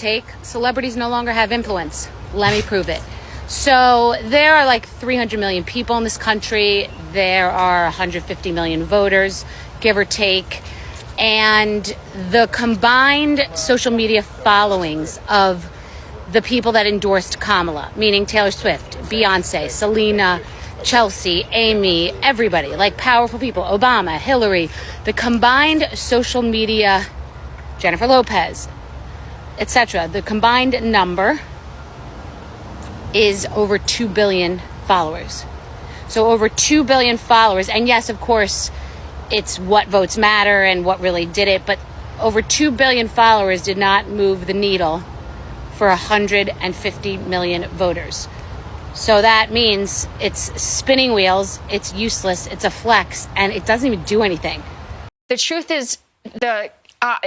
take? Celebrities no longer have influence. Let me prove it. So there are like 300 million people in this country. There are 150 million voters, give or take. And the combined social media followings of the people that endorsed Kamala, meaning Taylor Swift, Beyonce, Selena, Chelsea, Amy, everybody, like powerful people, Obama, Hillary, the combined social media, Jennifer Lopez, etc., the combined number is over 2 billion followers. So over 2 billion followers. And yes, of course, it's what votes matter and what really did it. But over 2 billion followers did not move the needle for 150 million voters. So that means it's spinning wheels, it's useless, it's a flex, and it doesn't even do anything. The truth is,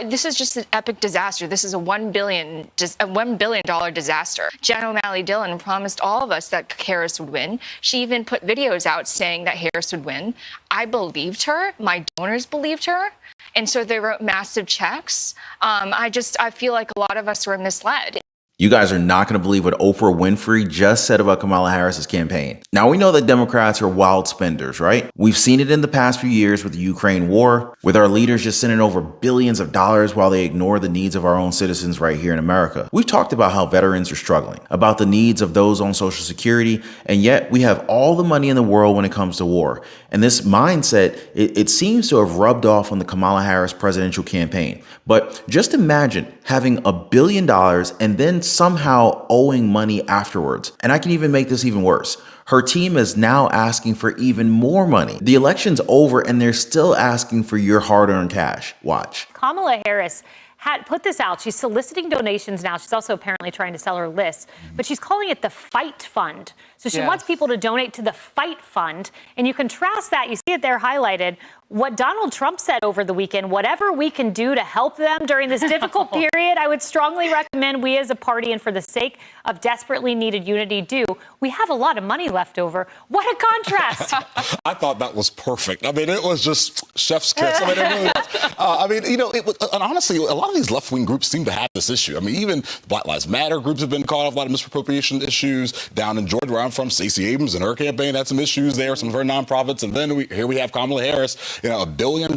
this is just an epic disaster. This is a $1 billion disaster. Jen O'Malley Dillon promised all of us that Harris would win. She even put videos out saying that Harris would win. I believed her. My donors believed her. And so they wrote massive checks. I feel like a lot of us were misled. You guys are not going to believe what Oprah Winfrey just said about Kamala Harris's campaign. Now, we know that Democrats are wild spenders, right? We've seen it in the past few years with the Ukraine war, with our leaders just sending over billions of dollars while they ignore the needs of our own citizens right here in America. We've talked about how veterans are struggling, about the needs of those on Social Security, and yet we have all the money in the world when it comes to war. And this mindset, it seems to have rubbed off on the Kamala Harris presidential campaign. But just imagine having $1 billion and then somehow owing money afterwards. And I can even make this even worse. Her team is now asking for even more money. The election's over and they're still asking for your hard-earned cash. Watch. Kamala Harris had put this out. She's soliciting donations now. She's also apparently trying to sell her list, but she's calling it the Fight Fund. So she wants people to donate to the Fight Fund. And you contrast that, you see it there highlighted, what Donald Trump said over the weekend, whatever we can do to help them during this difficult period, I would strongly recommend we as a party and for the sake of desperately needed unity do. We have a lot of money left over. What a contrast. I thought that was perfect. I mean, it was just chef's kiss. I mean, it really was. I mean, you know, and honestly, a lot of these left-wing groups seem to have this issue. I mean, even Black Lives Matter groups have been caught up, a lot of misappropriation issues. Down in Georgia, where I'm from, Stacey Abrams and her campaign had some issues there, some of her nonprofits. And then here we have Kamala Harris, you know, $1 billion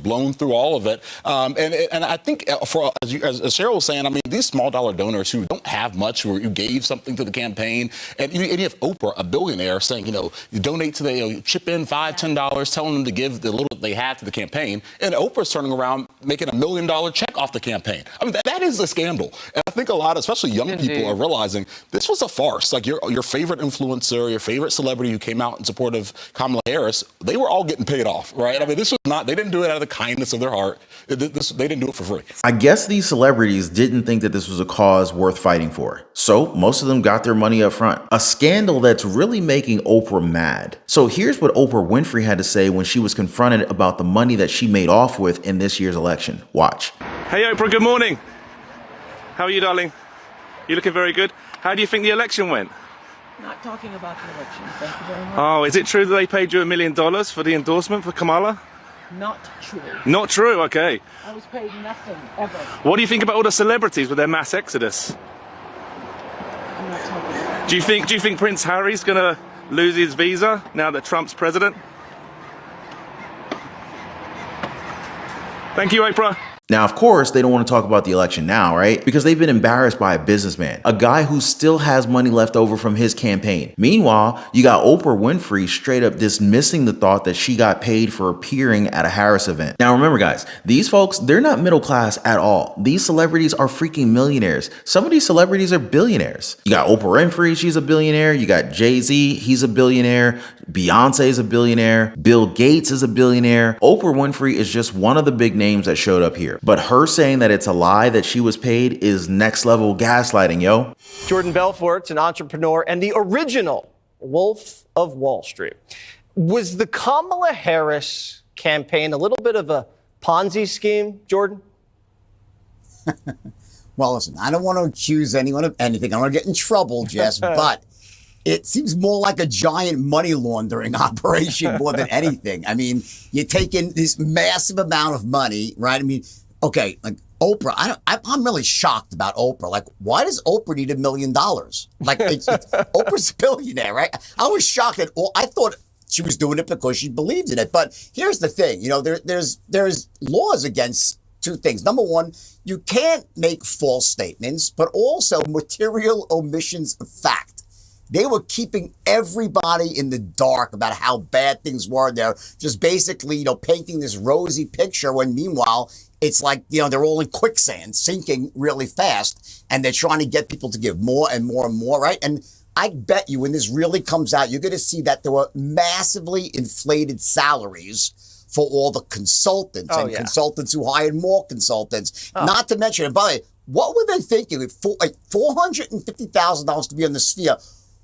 blown through all of it. And I think, as Cheryl was saying, I mean, these small dollar donors who don't have much, who gave something to the campaign, and you have Oprah, a billionaire, saying, you know, you donate to the, chip in $5, $10, telling them to give the little they had to the campaign. And Oprah's turning around, making $1 million check off the campaign. I mean, that is a scandal. And I think a lot, especially young people, are realizing this was a farce. Like your favorite influencer, your favorite celebrity who came out in support of Kamala Harris, they were all getting paid off, right? I mean, this was not, they didn't do it out of the kindness of their heart. They didn't do it for free. I guess these celebrities didn't think that this was a cause worth fighting for. So most of them got their money up front. A scandal that's really making Oprah mad. So here's what Oprah Winfrey had to say when she was confronted about the money that she made off with in this year's election. Watch. Hey Oprah, good morning. How are you, darling? You looking very good. How do you think the election went? Not talking about the election, thank you very much. Oh, is it true that they paid you $1 million for the endorsement for Kamala? Not true. Not true, okay. I was paid nothing, ever. What do you think about all the celebrities with their mass exodus? I'm not talking about it. Do you think Prince Harry's gonna lose his visa now that Trump's president? Thank you, Oprah. Now, of course, they don't want to talk about the election now, right? Because they've been embarrassed by a businessman, a guy who still has money left over from his campaign. Meanwhile, you got Oprah Winfrey straight up dismissing the thought that she got paid for appearing at a Harris event. Now, remember, guys, these folks, they're not middle class at all. These celebrities are freaking millionaires. Some of these celebrities are billionaires. You got Oprah Winfrey, she's a billionaire. You got Jay-Z, he's a billionaire. Beyonce is a billionaire. Bill Gates is a billionaire. Oprah Winfrey is just one of the big names that showed up here. But her saying that it's a lie that she was paid is next level gaslighting, yo. Jordan Belfort's an entrepreneur and the original Wolf of Wall Street. Was the Kamala Harris campaign a little bit of a Ponzi scheme, Jordan? Well, listen, I don't want to accuse anyone of anything. I don't want to get in trouble, Jess, but it seems more like a giant money laundering operation more than anything. I mean, you're taking this massive amount of money, right? I mean, okay, like Oprah, I'm really shocked about Oprah. Like, why does Oprah need $1 million? Like, Oprah's a billionaire, right? I was shocked at all. I thought she was doing it because she believed in it. But here's the thing, there's laws against two things. Number one, you can't make false statements, but also material omissions of fact. They were keeping everybody in the dark about how bad things were. They're just basically, painting this rosy picture when meanwhile, it's like, they're all in quicksand, sinking really fast. And they're trying to get people to give more and more and more, right? And I bet you when this really comes out, you're going to see that there were massively inflated salaries for all the consultants consultants who hired more consultants. Not to mention, and by the way, what were they thinking? Like $450,000 to be on the Sphere.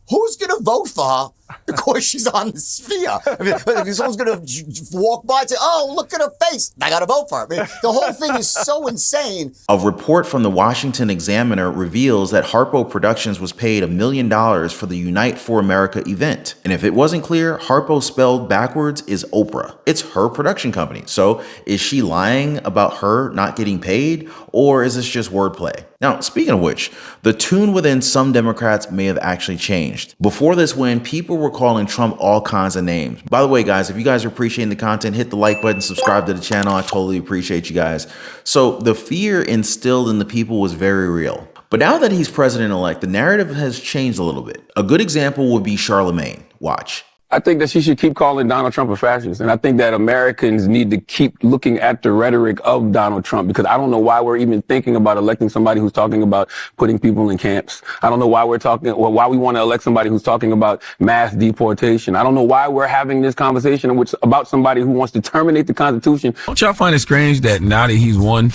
Who's going to vote for her because she's on the Sphere? I mean, someone's going to walk by and say, oh, look at her face. I got to vote for her. I mean, the whole thing is so insane. A report from the Washington Examiner reveals that Harpo Productions was paid $1 million for the Unite for America event. And if it wasn't clear, Harpo spelled backwards is Oprah. It's her production company. So is she lying about her not getting paid, or is this just wordplay? Now, speaking of which, the tune within some Democrats may have actually changed. Before this win, people were calling Trump all kinds of names. By the way, guys, if you guys are appreciating the content, hit the like button, subscribe to the channel. I totally appreciate you guys. So the fear instilled in the people was very real. But now that he's president-elect, the narrative has changed a little bit. A good example would be Charlemagne. Watch. I think that she should keep calling Donald Trump a fascist. And I think that Americans need to keep looking at the rhetoric of Donald Trump, because I don't know why we're even thinking about electing somebody who's talking about putting people in camps. I don't know why why we want to elect somebody who's talking about mass deportation. I don't know why we're having this conversation about somebody who wants to terminate the Constitution. Don't y'all find it strange that now that he's won,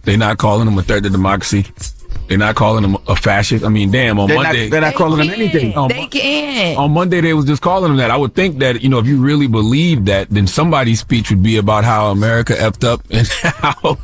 they're not calling him a threat to democracy? They're not calling him a fascist. I mean, damn, on Monday. They're not calling him anything. They can. On Monday, they was just calling him that. I would think that, if you really believe that, then somebody's speech would be about how America effed up and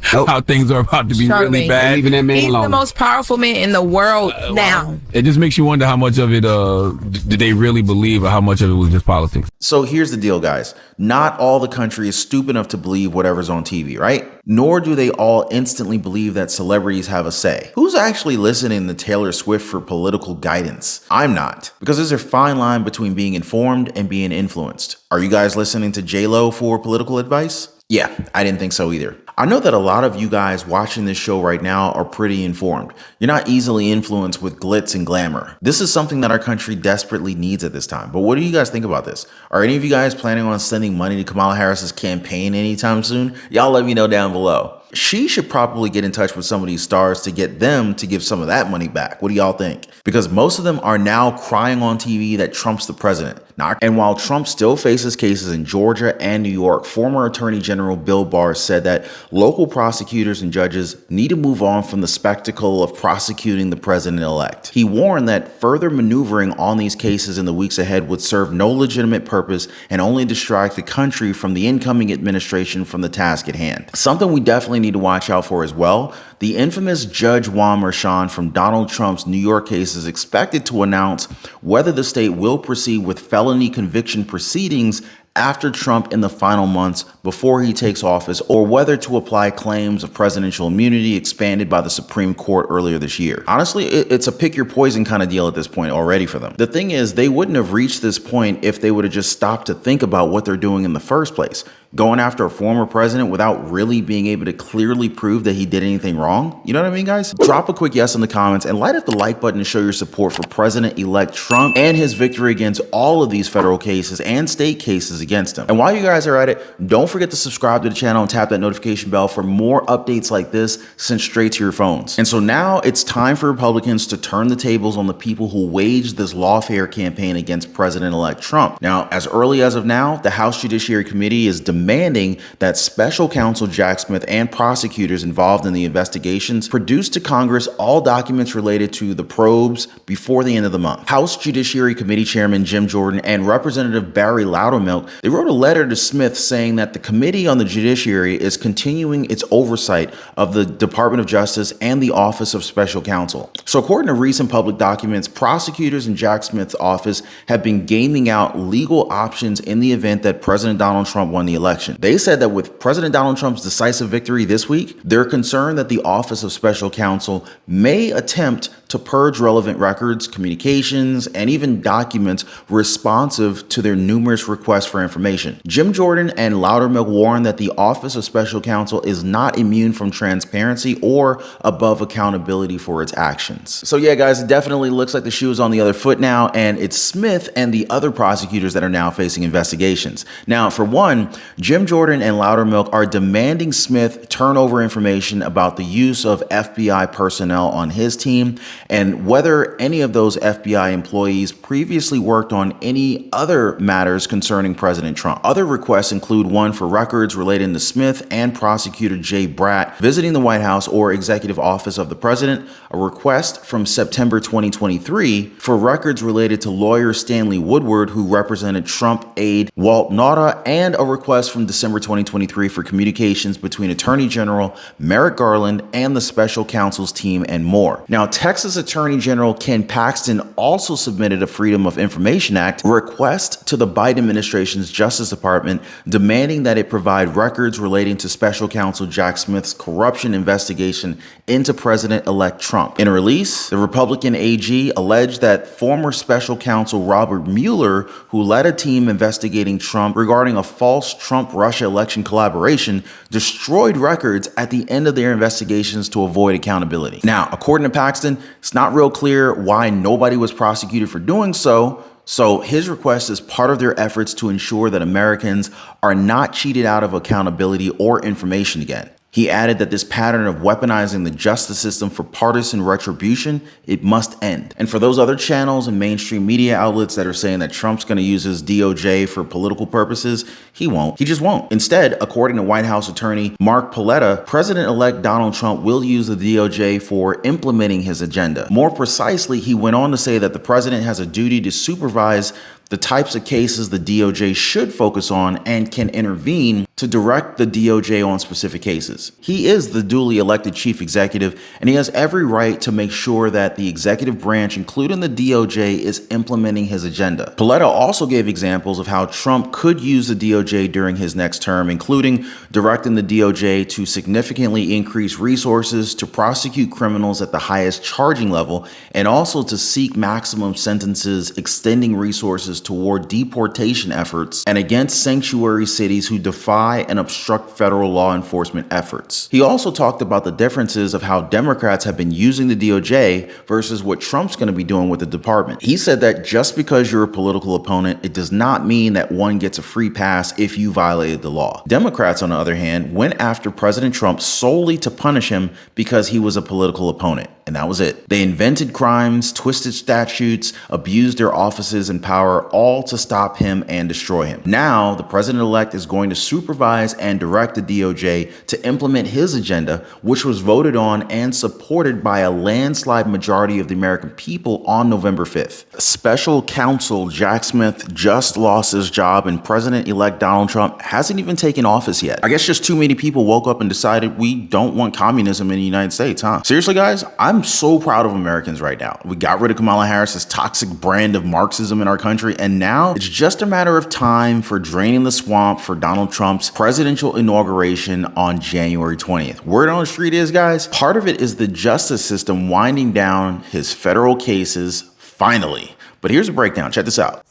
how things are about to be really bad. Leaving that man He's alone. the most powerful man in the world now. It just makes you wonder how much of it did they really believe, or how much of it was just politics. So here's the deal, guys. Not all the country is stupid enough to believe whatever's on TV, right? Nor do they all instantly believe that celebrities have a say. Who's actually listening to Taylor Swift for political guidance? I'm not, because there's a fine line between being informed and being influenced. Are you guys listening to J-Lo for political advice? Yeah, I didn't think so either. I know that a lot of you guys watching this show right now are pretty informed. You're not easily influenced with glitz and glamour. This is something that our country desperately needs at this time. But what do you guys think about this? Are any of you guys planning on sending money to Kamala Harris's campaign anytime soon? Y'all let me know down below. She should probably get in touch with some of these stars to get them to give some of that money back. What do y'all think? Because most of them are now crying on TV that Trump's the president. And while Trump still faces cases in Georgia and New York, former Attorney General Bill Barr said that local prosecutors and judges need to move on from the spectacle of prosecuting the president-elect. He warned that further maneuvering on these cases in the weeks ahead would serve no legitimate purpose and only distract the country from the incoming administration from the task at hand. Something we definitely need to watch out for as well. The infamous Judge Juan Merchan from Donald Trump's New York case is expected to announce whether the state will proceed with felony conviction proceedings after Trump in the final months before he takes office, or whether to apply claims of presidential immunity expanded by the Supreme Court earlier this year. Honestly, it's a pick your poison kind of deal at this point already for them. The thing is, they wouldn't have reached this point if they would have just stopped to think about what they're doing in the first place. Going after a former president without really being able to clearly prove that he did anything wrong. You know what I mean, guys? Drop a quick yes in the comments and light up the like button to show your support for President-elect Trump and his victory against all of these federal cases and state cases against him. And while you guys are at it, don't forget to subscribe to the channel and tap that notification bell for more updates like this sent straight to your phones. And so now it's time for Republicans to turn the tables on the people who waged this Lawfare campaign against President-elect Trump. Now, as early as of now, the House Judiciary Committee is demanding that special counsel Jack Smith and prosecutors involved in the investigations produce to Congress all documents related to the probes before the end of the month. House Judiciary Committee Chairman Jim Jordan and Representative Barry Loudermilk, they wrote a letter to Smith saying that the Committee on the Judiciary is continuing its oversight of the Department of Justice and the Office of Special Counsel. So according to recent public documents, prosecutors in Jack Smith's office have been gaming out legal options in the event that President Donald Trump won the election. election. They said that with President Donald Trump's decisive victory this week, they're concerned that the Office of Special Counsel may attempt to purge relevant records, communications, and even documents responsive to their numerous requests for information. Jim Jordan and Loudermilk warned that the Office of Special Counsel is not immune from transparency or above accountability for its actions. So yeah, guys, it definitely looks like the shoe is on the other foot now, and it's Smith and the other prosecutors that are now facing investigations. Now, for one, Jim Jordan and Loudermilk are demanding Smith turn over information about the use of FBI personnel on his team and whether any of those FBI employees previously worked on any other matters concerning President Trump. Other requests include one for records relating to Smith and prosecutor Jay Bratt visiting the White House or executive office of the president, a request from September 2023 for records related to lawyer Stanley Woodward, who represented Trump aide Walt Nauta, and a request from December 2023 for communications between Attorney General Merrick Garland and the special counsel's team and more. Now, Texas Attorney General Ken Paxton also submitted a Freedom of Information Act request to the Biden administration's Justice Department demanding that it provide records relating to special counsel Jack Smith's corruption investigation into President-elect Trump. In a release, the Republican AG alleged that former special counsel Robert Mueller, who led a team investigating Trump regarding a false Trump-Russia election collaboration, destroyed records at the end of their investigations to avoid accountability. Now, according to Paxton, it's not real clear why nobody was prosecuted for doing so. So his request is part of their efforts to ensure that Americans are not cheated out of accountability or information again. He added that this pattern of weaponizing the justice system for partisan retribution, it must end. And for those other channels and mainstream media outlets that are saying that Trump's going to use his DOJ for political purposes, he won't. He just won't. Instead, according to White House attorney Mark Paletta, President-elect Donald Trump will use the DOJ for implementing his agenda. More precisely, he went on to say that the president has a duty to supervise the types of cases the DOJ should focus on and can intervene to direct the DOJ on specific cases. He is the duly elected chief executive, and he has every right to make sure that the executive branch, including the DOJ, is implementing his agenda. Paletta also gave examples of how Trump could use the DOJ during his next term, including directing the DOJ to significantly increase resources to prosecute criminals at the highest charging level, and also to seek maximum sentences, extending resources toward deportation efforts and against sanctuary cities who defy and obstruct federal law enforcement efforts. He also talked about the differences of how Democrats have been using the DOJ versus what Trump's going to be doing with the department. He said that just because you're a political opponent, it does not mean that one gets a free pass if you violated the law. Democrats, on the other hand, went after President Trump solely to punish him because he was a political opponent. And that was it. They invented crimes, twisted statutes, abused their offices and power, all to stop him and destroy him. Now, the president-elect is going to supervise and direct the DOJ to implement his agenda, which was voted on and supported by a landslide majority of the American people on November 5th. Special counsel Jack Smith just lost his job, and President-elect Donald Trump hasn't even taken office yet. I guess just too many people woke up and decided we don't want communism in the United States, huh? Seriously, guys, I'm so proud of Americans right now. We got rid of Kamala Harris's toxic brand of Marxism in our country, and now it's just a matter of time for draining the swamp for Donald Trump's presidential inauguration on January 20th. Word on the street is, guys, part of it is the justice system winding down his federal cases finally. But here's a breakdown. Check this out.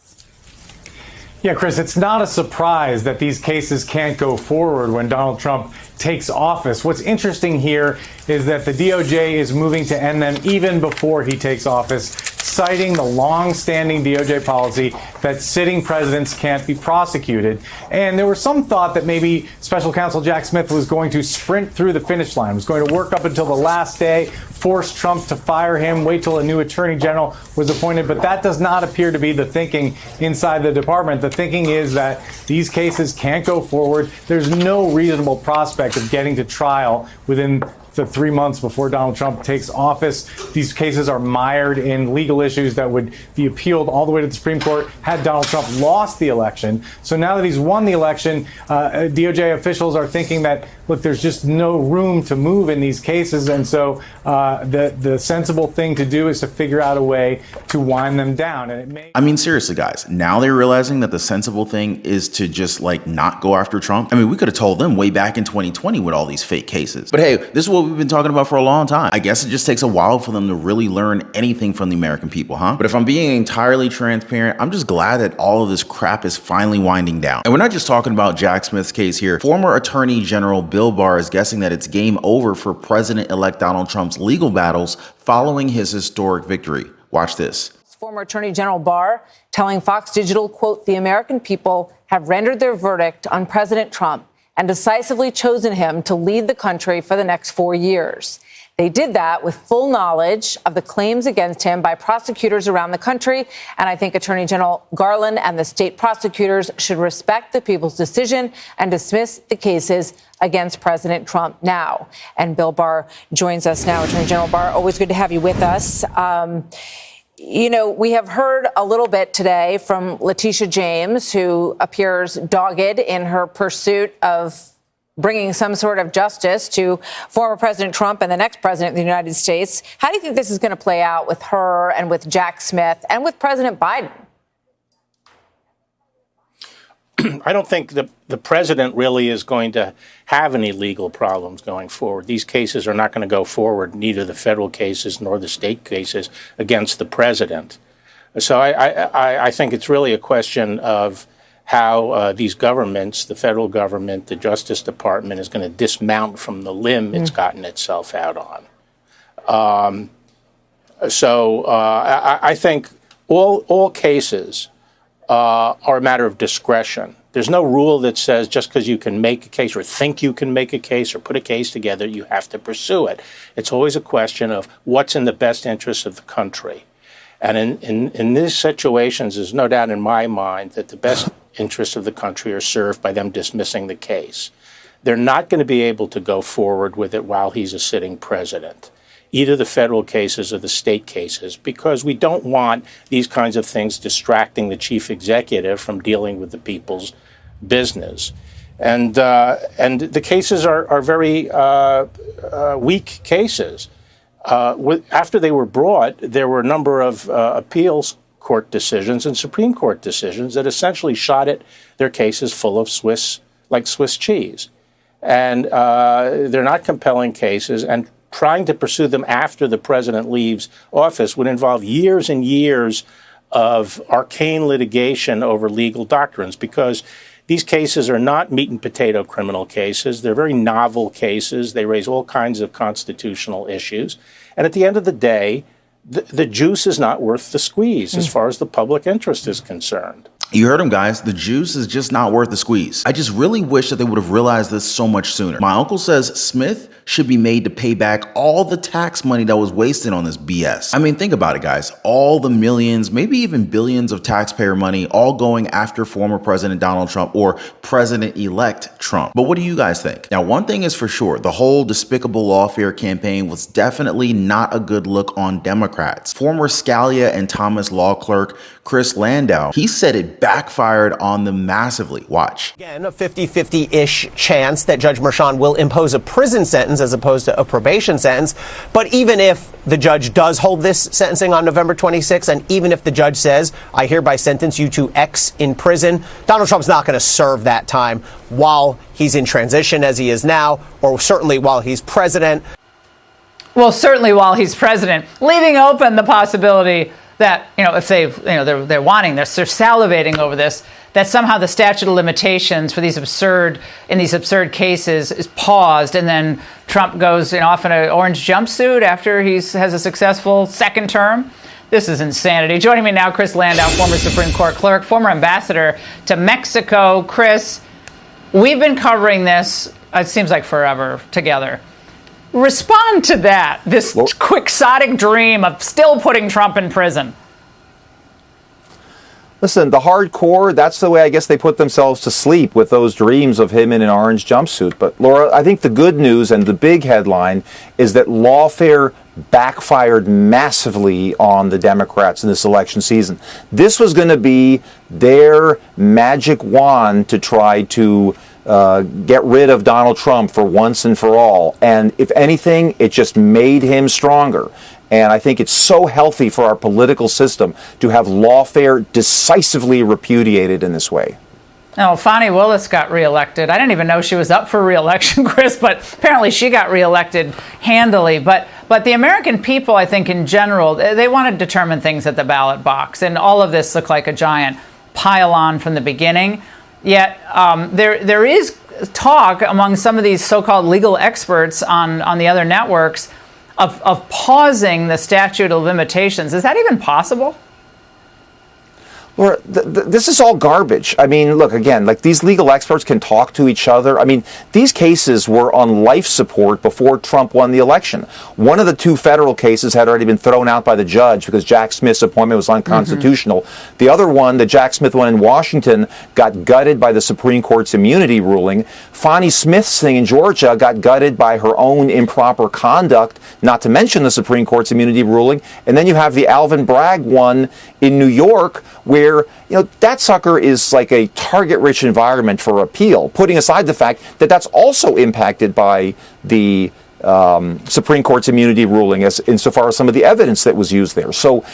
Yeah, Chris, it's not a surprise that these cases can't go forward when Donald Trump takes office. What's interesting here is that the DOJ is moving to end them even before he takes office, citing the long-standing DOJ policy that sitting presidents can't be prosecuted. And there was some thought that maybe Special Counsel Jack Smith was going to sprint through the finish line, was going to work up until the last day, force Trump to fire him, wait till a new attorney general was appointed. But that does not appear to be the thinking inside the department. The thinking is that these cases can't go forward. There's no reasonable prospect of getting to trial within the 3 months before Donald Trump takes office. These cases are mired in legal issues that would be appealed all the way to the Supreme Court had Donald Trump lost the election. So now that he's won the election, DOJ officials are thinking that, look, there's just no room to move in these cases. And so the sensible thing to do is to figure out a way to wind them down. And it may. I mean, seriously, guys, now they're realizing that the sensible thing is to just like not go after Trump. I mean, we could have told them way back in 2020 with all these fake cases. But hey, this is what we've been talking about for a long time. I guess it just takes a while for them to really learn anything from the American people, huh? But if I'm being entirely transparent, I'm just glad that all of this crap is finally winding down. And we're not just talking about Jack Smith's case here. Former Attorney General Bill Barr is guessing that it's game over for President-elect Donald Trump's legal battles following his historic victory. Watch this. Former Attorney General Barr telling Fox Digital, quote, "The American people have rendered their verdict on President Trump and decisively chosen him to lead the country for the next 4 years. They did that with full knowledge of the claims against him by prosecutors around the country. And I think Attorney General Garland and the state prosecutors should respect the people's decision and dismiss the cases against President Trump now." And Bill Barr joins us now. Attorney General Barr, always good to have you with us. You know, we have heard a little bit today from Letitia James, who appears dogged in her pursuit of bringing some sort of justice to former President Trump and the next president of the United States. How do you think this is going to play out with her and with Jack Smith and with President Biden? I don't think the president really is going to have any legal problems going forward. These cases are not going to go forward, neither the federal cases nor the state cases against the president. So I think it's really a question of how these governments, the federal government, the Justice Department, is going to dismount from the limb it's gotten itself out on. I think all cases are a matter of discretion. There's no rule that says just because you can make a case or think you can make a case or put a case together, you have to pursue it. It's always a question of what's in the best interest of the country. And in these situations, there's no doubt in my mind that the best interests of the country are served by them dismissing the case. They're not going to be able to go forward with it while he's a sitting president, either the federal cases or the state cases, because we don't want these kinds of things distracting the chief executive from dealing with the people's business. And the cases are very weak cases. After they were brought, there were a number of appeals court decisions and Supreme Court decisions that essentially shot at their cases full of Swiss cheese. And they're not compelling cases, and trying to pursue them after the president leaves office would involve years and years of arcane litigation over legal doctrines, because these cases are not meat and potato criminal cases. They're very novel cases. They raise all kinds of constitutional issues. And at the end of the day, the juice is not worth the squeeze as far as the public interest is concerned. You heard him, guys. The juice is just not worth the squeeze. I just really wish that they would have realized this so much sooner. My uncle says Smith should be made to pay back all the tax money that was wasted on this BS. I mean, think about it, guys. All the millions, maybe even billions of taxpayer money, all going after former President Donald Trump or President-elect Trump. But what do you guys think? Now, one thing is for sure, the whole despicable Lawfare campaign was definitely not a good look on Democrats. Former Scalia and Thomas law clerk Chris Landau, he said it backfired on them massively. Watch. Again, a 50-50-ish chance that Judge Merchan will impose a prison sentence as opposed to a probation sentence. But even if the judge does hold this sentencing on November 26th, and even if the judge says, I hereby sentence you to X in prison, Donald Trump's not going to serve that time while he's in transition as he is now, or certainly while he's president. Well, certainly while he's president, leaving open the possibility that, if they're salivating over this, that somehow the statute of limitations for these absurd cases is paused, and then Trump goes off in an orange jumpsuit after he has a successful second term. This is insanity. Joining me now, Chris Landau, former Supreme Court clerk, former ambassador to Mexico. Chris, we've been covering this, it seems like forever, together. Respond to that, this quixotic dream of still putting Trump in prison. Listen, the hardcore, that's the way I guess they put themselves to sleep with those dreams of him in an orange jumpsuit. But Laura, I think the good news and the big headline is that Lawfare backfired massively on the Democrats in this election season. This was going to be their magic wand to try to get rid of Donald Trump for once and for all. And if anything, it just made him stronger. And I think it's so healthy for our political system to have lawfare decisively repudiated in this way. No, Fani Willis got reelected. I didn't even know she was up for reelection, Chris, but apparently she got reelected handily. But the American people, I think in general, they want to determine things at the ballot box. And all of this looked like a giant pile-on from the beginning. Yet there is talk among some of these so-called legal experts on the other networks of pausing the statute of limitations. Is that even possible? Laura, this is all garbage. I mean, look, again, like these legal experts can talk to each other. I mean, these cases were on life support before Trump won the election. One of the two federal cases had already been thrown out by the judge because Jack Smith's appointment was unconstitutional. Mm-hmm. The other one, the Jack Smith one in Washington, got gutted by the Supreme Court's immunity ruling. Fonnie Smith's thing in Georgia got gutted by her own improper conduct, not to mention the Supreme Court's immunity ruling. And then you have the Alvin Bragg one in New York, where, that sucker is like a target-rich environment for appeal, putting aside the fact that that's also impacted by the Supreme Court's immunity ruling insofar as some of the evidence that was used there. So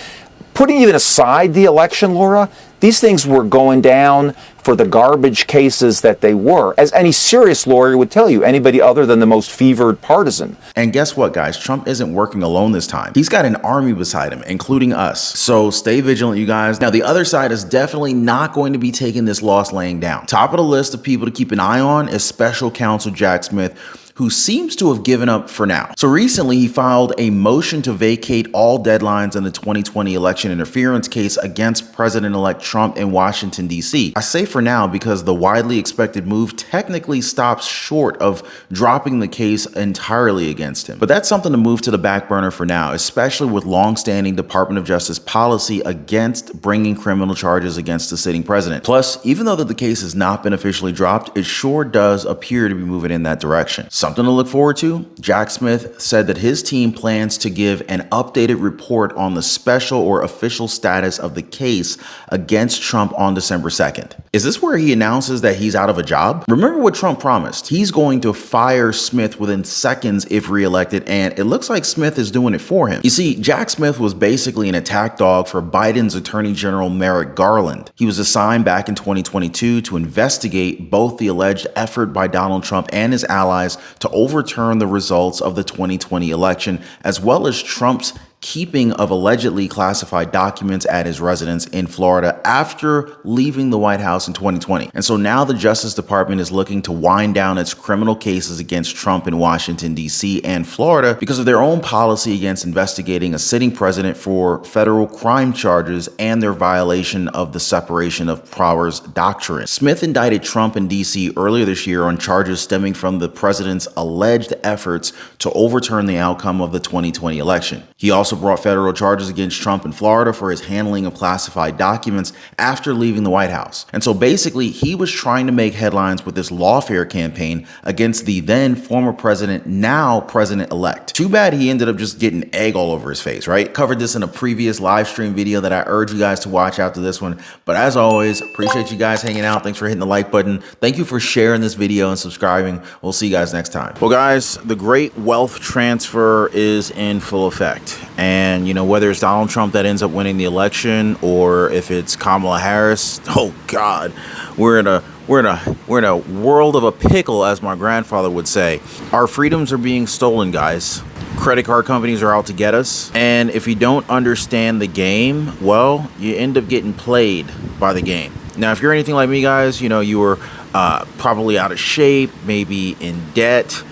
putting even aside the election, Laura, these things were going down for the garbage cases that they were, as any serious lawyer would tell you, anybody other than the most fevered partisan. And guess what, guys? Trump isn't working alone this time. He's got an army beside him, including us. So stay vigilant, you guys. Now, the other side is definitely not going to be taking this loss laying down. Top of the list of people to keep an eye on is special counsel Jack Smith, who seems to have given up for now. So recently, he filed a motion to vacate all deadlines in the 2020 election interference case against President-elect Trump in Washington, D.C. I say for now because the widely expected move technically stops short of dropping the case entirely against him. But that's something to move to the back burner for now, especially with long-standing Department of Justice policy against bringing criminal charges against the sitting president. Plus, even though the case has not been officially dropped, it sure does appear to be moving in that direction. Something to look forward to. Jack Smith said that his team plans to give an updated report on the special or official status of the case against Trump on December 2nd. Is this where he announces that he's out of a job? Remember what Trump promised. He's going to fire Smith within seconds if reelected, and it looks like Smith is doing it for him. You see, Jack Smith was basically an attack dog for Biden's Attorney General Merrick Garland. He was assigned back in 2022 to investigate both the alleged effort by Donald Trump and his allies to overturn the results of the 2020 election, as well as Trump's keeping of allegedly classified documents at his residence in Florida after leaving the White House in 2020. And so now the Justice Department is looking to wind down its criminal cases against Trump in Washington, D.C. and Florida because of their own policy against investigating a sitting president for federal crime charges and their violation of the separation of powers doctrine. Smith indicted Trump in D.C. earlier this year on charges stemming from the president's alleged efforts to overturn the outcome of the 2020 election. He also brought federal charges against Trump in Florida for his handling of classified documents after leaving the White House. And so basically, he was trying to make headlines with this lawfare campaign against the then former president, now president-elect. Too bad he ended up just getting egg all over his face, right? Covered this in a previous live stream video that I urge you guys to watch after this one. But as always, appreciate you guys hanging out. Thanks for hitting the like button. Thank you for sharing this video and subscribing. We'll see you guys next time. Well, guys, the great wealth transfer is in full effect. And, whether it's Donald Trump that ends up winning the election or if it's Kamala Harris, oh God, we're in a world of a pickle, as my grandfather would say. Our freedoms are being stolen, guys. Credit card companies are out to get us. And if you don't understand the game, well, you end up getting played by the game. Now, if you're anything like me, guys, you were probably out of shape, maybe in debt,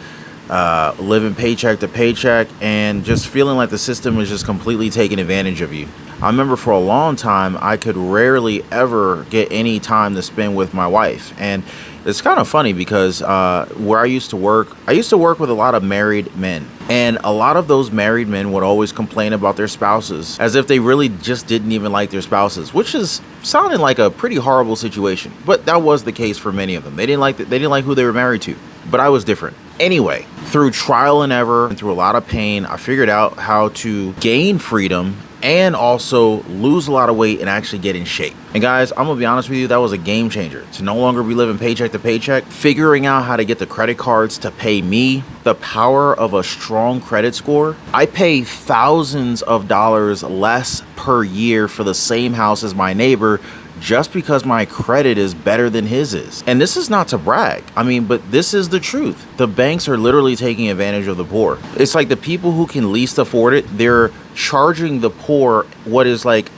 living paycheck to paycheck, and just feeling like the system is just completely taking advantage of you. I remember for a long time, I could rarely ever get any time to spend with my wife. And it's kind of funny because where I used to work with a lot of married men. And a lot of those married men would always complain about their spouses as if they really just didn't even like their spouses, which is sounding like a pretty horrible situation. But that was the case for many of them. They didn't like who they were married to. But I was different. Anyway, through trial and error and through a lot of pain, I figured out how to gain freedom and also lose a lot of weight and actually get in shape. And guys, I'm gonna be honest with you, that was a game changer. To no longer be living paycheck to paycheck, figuring out how to get the credit cards to pay me, the power of a strong credit score. I pay thousands of dollars less per year for the same house as my neighbor just because my credit is better than his is. And this is not to brag. I mean, but this is the truth. The banks are literally taking advantage of the poor. It's like the people who can least afford it, they're charging the poor what is like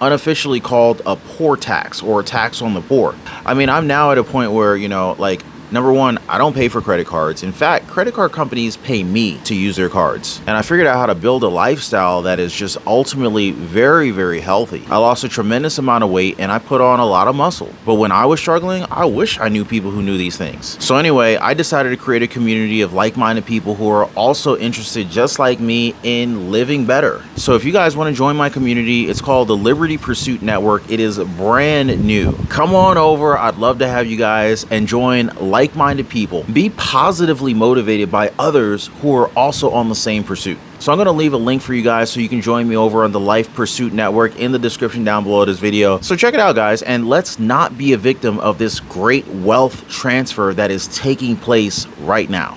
unofficially called a poor tax or a tax on the poor. I mean, I'm now at a point where, you know, like, number one, I don't pay for credit cards. In fact, credit card companies pay me to use their cards. And I figured out how to build a lifestyle that is just ultimately very, very healthy. I lost a tremendous amount of weight and I put on a lot of muscle. But when I was struggling, I wish I knew people who knew these things. So anyway, I decided to create a community of like-minded people who are also interested, just like me, in living better. So if you guys want to join my community, it's called the Liberty Pursuit Network. It is brand new. Come on over. I'd love to have you guys and join like-minded people. Be positively motivated by others who are also on the same pursuit. So I'm going to leave a link for you guys so you can join me over on the Life Pursuit Network in the description down below this video. So check it out, guys, and let's not be a victim of this great wealth transfer that is taking place right now.